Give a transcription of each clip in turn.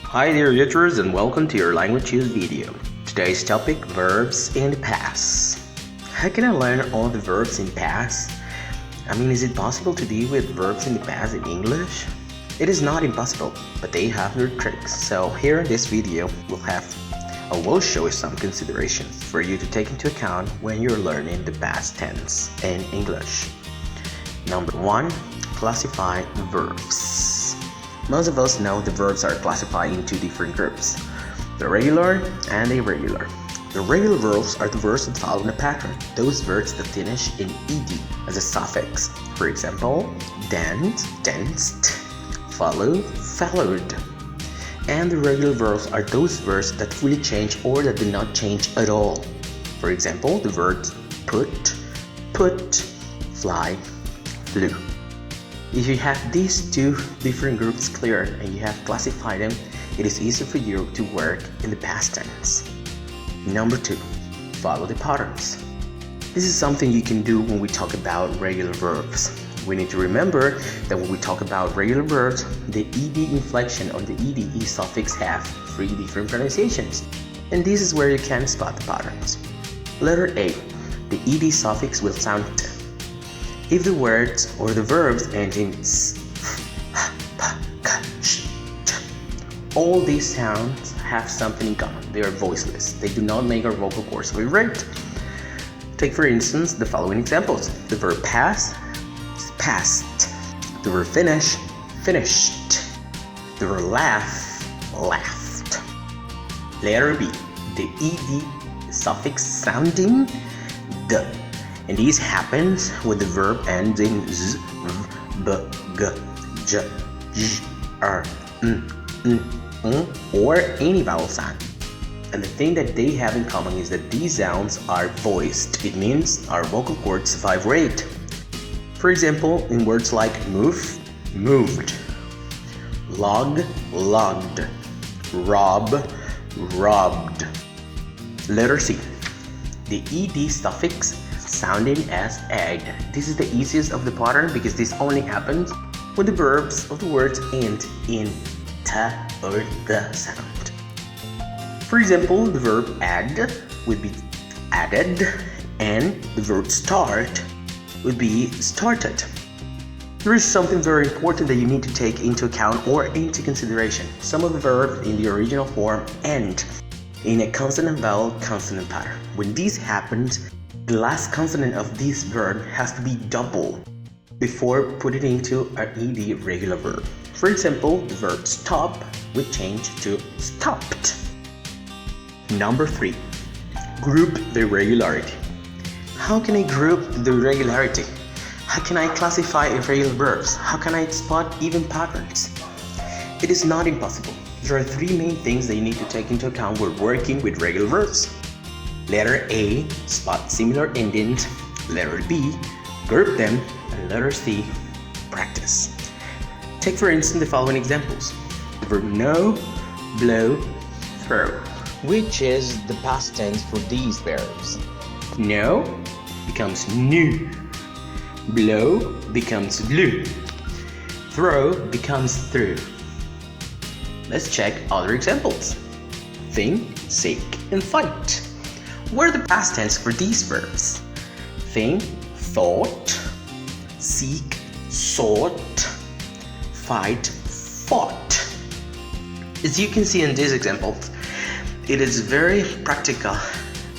Hi there YouTubers and welcome to your language use video. Today's topic, verbs in the past. How can I learn all the verbs in past? Is it possible to deal with verbs in the past in English? It is not impossible, but they have their tricks. So here in this video, we'll show you some considerations for you to take into account when you're learning the past tense in English. Number 1, classify verbs. Most of us know the verbs are classified into different groups, the regular and irregular. The regular verbs are the verbs that follow a pattern, those verbs that finish in ed as a suffix. For example, danced, danced, follow, followed. And the regular verbs are those verbs that fully change or that do not change at all. For example, the verbs put, put, fly, flew. If you have these two different groups clear and you have classified them, it is easier for you to work in the past tense. Number 2, follow the patterns. This is something you can do when we talk about regular verbs. We need to remember that when we talk about regular verbs, the ed inflection or the ed suffix have 3 different pronunciations. And this is where you can spot the patterns. Letter A, the ed suffix will sound t. If the words or the verbs end in s, p, k, sh, ch, all these sounds have something in common. They are voiceless. They do not make our vocal cords vibrate. Take for instance the following examples. The verb pass is passed. The verb finish, finished. The verb laugh, laughed. Letter B, the ed suffix sounding d. And this happens when the verb ends in z, v, b, g, j, j, r, or any vowel sound. And the thing that they have in common is that these sounds are voiced. It means our vocal cords vibrate. For example, in words like move, moved, log, logged, rob, robbed. Letter C, the ed suffix sounding as egg. This is the easiest of the pattern because this only happens when the verbs of the words end in ta or the sound. For example, the verb add would be added and the verb start would be started. There is something very important that you need to take into account or into consideration. Some of the verbs in the original form end in a consonant-vowel consonant pattern. When this happens, the last consonant of this verb has to be double before putting it into an ed regular verb. For example, the verb stop would change to stopped. Number 3, group the irregularity. How can I group the irregularity? How can I classify irregular verbs? How can I spot even patterns? It is not impossible. There are 3 main things that you need to take into account when working with regular verbs. Letter A, spot similar endings. Letter B, group them. And letter C, practice. Take for instance the following examples. The verb know, blow, throw. Which is the past tense for these verbs? Know becomes knew. Blow becomes blew. Throw becomes threw. Let's check other examples. Think, seek, and fight. What are the past tense for these verbs? Think, thought, seek, sought, fight, fought. As you can see in this example, it is very practical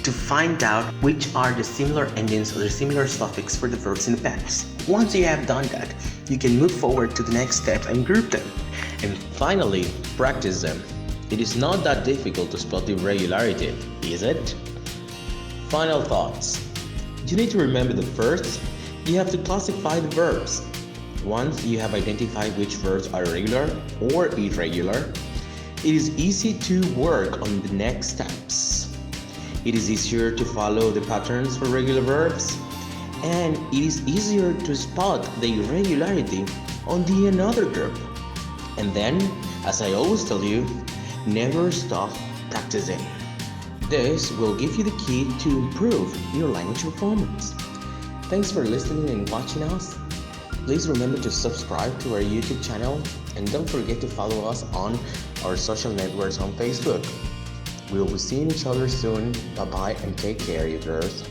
to find out which are the similar endings or the similar suffix for the verbs in the past. Once you have done that, you can move forward to the next step and group them. And finally, practice them. It is not that difficult to spot the irregularity, is it? Final thoughts. You need to remember that first, you have to classify the verbs. Once you have identified which verbs are regular or irregular, it is easy to work on the next steps. It is easier to follow the patterns for regular verbs, and it is easier to spot the irregularity on the another group. And then, as I always tell you, never stop practicing. This will give you the key to improve your language performance. Thanks for listening and watching us. Please remember to subscribe to our YouTube channel and don't forget to follow us on our social networks on Facebook. We'll be seeing each other soon. Bye bye and take care, you girls.